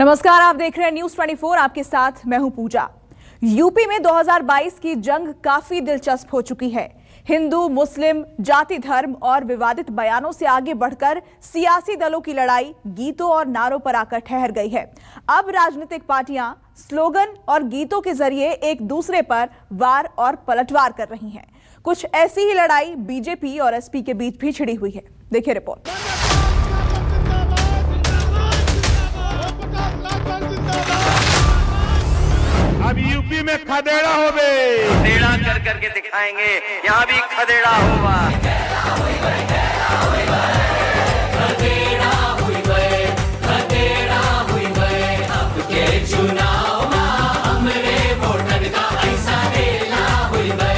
नमस्कार, आप देख रहे हैं न्यूज़ 24। आपके साथ मैं हूं पूजा। यूपी में 2022 की जंग काफी दिलचस्प हो चुकी है। हिंदू मुस्लिम, जाति धर्म और विवादित बयानों से आगे बढ़कर सियासी दलों की लड़ाई गीतों और नारों पर आकर ठहर गई है। अब राजनीतिक पार्टियां स्लोगन और गीतों के जरिए एक दूसरे पर वार और पलटवार कर रही हैं। कुछ ऐसी ही लड़ाई बीजेपी और एसपी के बीच भी छिड़ी हुई है। देखिए रिपोर्ट। अब यूपी में खदेड़ा हो बे, खदेड़ा कर करके दिखाएंगे, यहाँ भी खदेड़ा होगा। अब के चुनाव हमरे वोटन का ऐसा रेला हुई बे।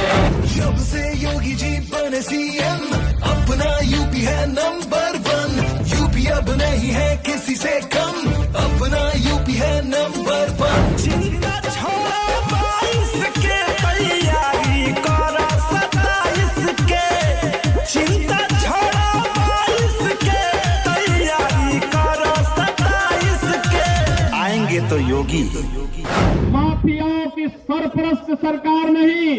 जब से योगी जी बने सीएम, अपना यूपी है नंबर 1। यूपी अब नहीं है किसी से कम, अपना यूपी है नंबर 1। चिंता छोड़ो 22 के, तैयारी करो 27 के। चिंता छोड़ो 22 के, तैयारी करो 27 के। आएंगे तो योगी। माफियाओं की सरपरस्त सरकार नहीं,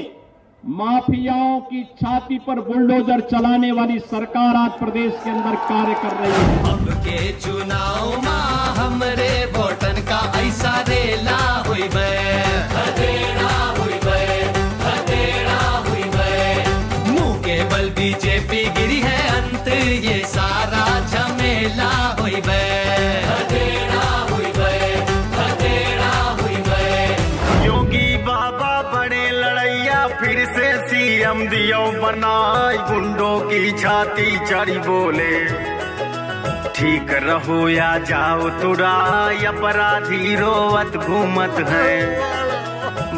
माफियाओं की छाती पर बुलडोजर चलाने वाली सरकार आज प्रदेश के अंदर कार्य कर रही है। अब के चुनाव हमरे वोटन का ऐसा रेला हुई बे। खदेड़ा हुई बे, खदेड़ा हुई बे। मुंह के बल बीजेपी गिरी है अंत, ये सारा झमेला हुई बे। खदेड़ा हुई बे, खदेड़ा हुई बे। योगी बाबा बड़े लड़ैया, फिर से सीएम दियो बनाई। गुंडों की छाती चढ़ी बोले, ठीक रहो या जाओ तुराई। अपराधी रोवत घूमत है,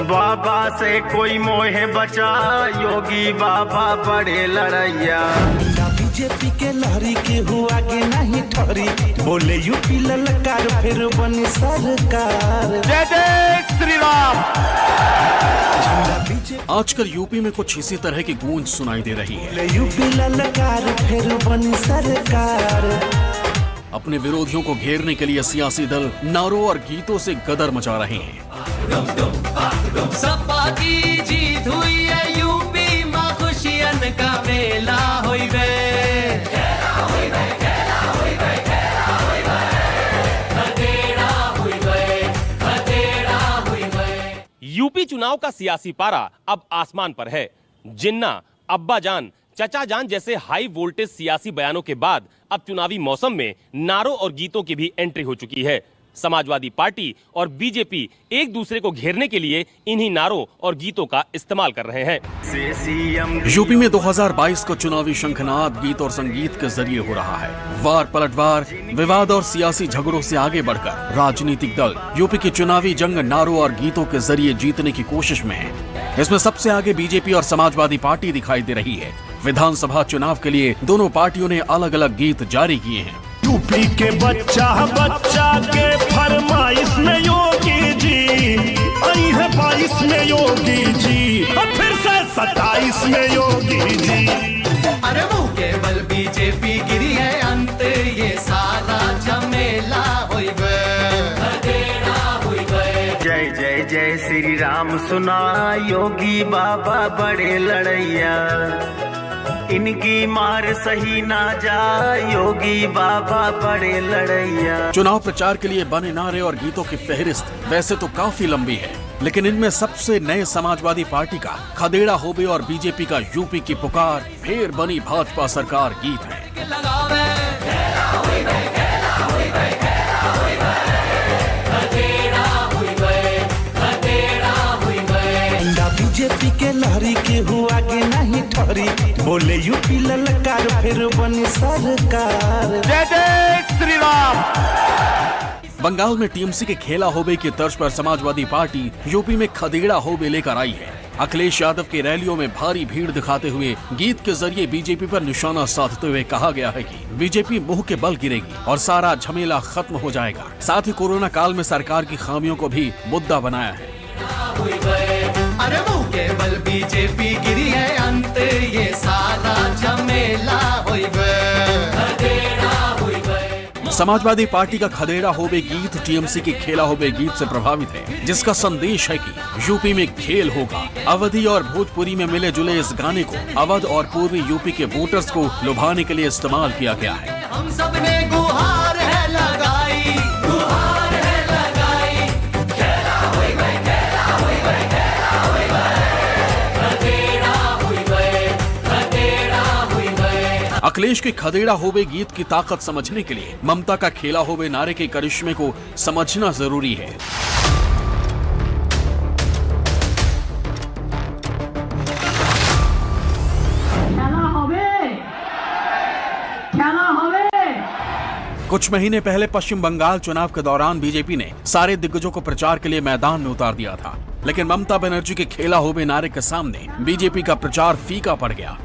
बाबा से कोई मोहे बचा। योगी बाबा बड़े लड़ैया। बीजेपी के लहरी के हुआ के नहीं ठहरी, बोले यूपी ललकार फिर बनी सरकार। जय जय श्री राम। आजकल यूपी में कुछ इसी तरह की गूंज सुनाई दे रही है। यूपी ललकार फिर बनी सरकार। अपने विरोधियों को घेरने के लिए सियासी दल नारों और गीतों से गदर मचा रहे हैं। सपा की जीत हुई है, यूपी माँ खुशियन का मेला हुई बे। यूपी चुनाव का सियासी पारा अब आसमान पर है। जिन्ना, अब्बा जान, चचा जान जैसे हाई वोल्टेज सियासी बयानों के बाद अब चुनावी मौसम में नारों और गीतों की भी एंट्री हो चुकी है। समाजवादी पार्टी और बीजेपी एक दूसरे को घेरने के लिए इन्हीं नारों और गीतों का इस्तेमाल कर रहे हैं। यूपी में 2022 को चुनावी शंखनाद गीत और संगीत के जरिए हो रहा है। वार पलटवार, विवाद और सियासी झगड़ों से आगे बढ़कर राजनीतिक दल यूपी की चुनावी जंग नारों और गीतों के जरिए जीतने की कोशिश में है। इसमें सबसे आगे बीजेपी और समाजवादी पार्टी दिखाई दे रही है। विधानसभा चुनाव के लिए दोनों पार्टियों ने अलग अलग गीत जारी किए हैं। यूपी के बच्चा बच्चा के फरमाइश में योगी जी आई है, 22 में योगी जी और फिर से 27 में योगी जी। अरे मुंह के बल बीजेपी गिरी है अंत, ये सारा झमेला हुई बे। खदेड़ा हुई बे। जय जय जय श्री राम सुना, योगी बाबा बड़े लड़ैया। इनकी मार सही ना जा, योगी बाबा बड़े लड़ैया। चुनाव प्रचार के लिए बने नारे और गीतों की फहरिस्त वैसे तो काफी लंबी है, लेकिन इनमें सबसे नए समाजवादी पार्टी का खदेड़ा होबे और बीजेपी का यूपी की पुकार फिर बनी भाजपा सरकार गीत है। बीजेपी के लहरी के हुआ के नहीं ठहरी, बोले यूपी ललकार फिर बनी सरकार। जय जय श्री राम। बंगाल में टीएमसी के खेला होबे की तर्ज पर समाजवादी पार्टी यूपी में खदेड़ा होबे लेकर आई है। अखिलेश यादव की रैलियों में भारी भीड़ दिखाते हुए गीत के जरिए बीजेपी पर निशाना साधते हुए कहा गया है कि बीजेपी मुंह के बल गिरेगी और सारा झमेला खत्म हो जाएगा। साथ ही कोरोना काल में सरकार की खामियों को भी मुद्दा बनाया है। अरे मुंह के बल बीजेपी गिरी है अंत, ये सारा झमेला हुई बे। समाजवादी पार्टी का खदेड़ा होबे गीत टीएमसी की खेला होबे गीत से प्रभावित है, जिसका संदेश है कि यूपी में खेल होगा। अवधी और भोजपुरी में मिले जुले इस गाने को अवध और पूर्वी यूपी के वोटर्स को लुभाने के लिए इस्तेमाल किया गया है। हम सब ने गुहार है लगाई, गुहार है लगाई, खेला हुई भाई, खेला हुई भाई, खेला हुई भाई, खदेड़ा हुई भाई, खदेड़ा हुई भाई। अखिलेश के खदेड़ा होबे गीत की ताकत समझने के लिए ममता का खेला होबे नारे के करिश्मे को समझना जरूरी है। कुछ महीने पहले पश्चिम बंगाल चुनाव के दौरान बीजेपी ने सारे दिग्गजों को प्रचार के लिए मैदान में उतार दिया था, लेकिन ममता बनर्जी के खेला होबे नारे के सामने बीजेपी का प्रचार फीका पड़ गया।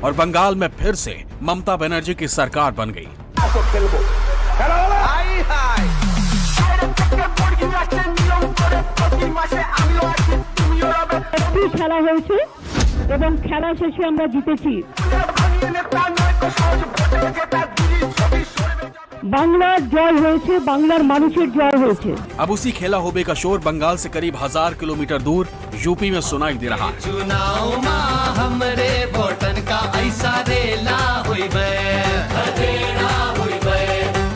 और बंगाल में फिर से ममता बनर्जी की सरकार बन गई। খেলা হয়েছে এবং খেলা শেষে আমরা জিতেছি। বাংলার জয় হয়েছে, বাংলার মানুষের জয় হয়েছে। अब उसी खेला होबे का शोर बंगाल से करीब 1000 किलोमीटर दूर यूपी में सुनाई दे रहा है। चुनाव में हमरे वोटन का ऐसा रेला हुई बे, खदेड़ा हुई बे,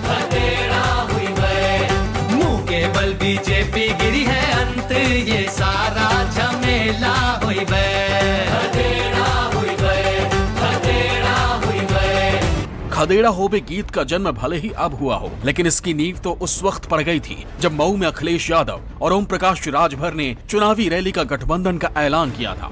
खदेड़ा हुई बे। मुंह के बल बीजेपी गिरी है अंत ये सारा झमेला हुई बे, खदेड़ा हुई बे, खदेड़ा हुई बे। खदेड़ा होबे गीत का जन्म भले ही अब हुआ हो, लेकिन इसकी नींव तो उस वक्त पड़ गई थी जब मऊ में अखिलेश यादव और ओम प्रकाश राजभर ने चुनावी रैली का गठबंधन का ऐलान किया था।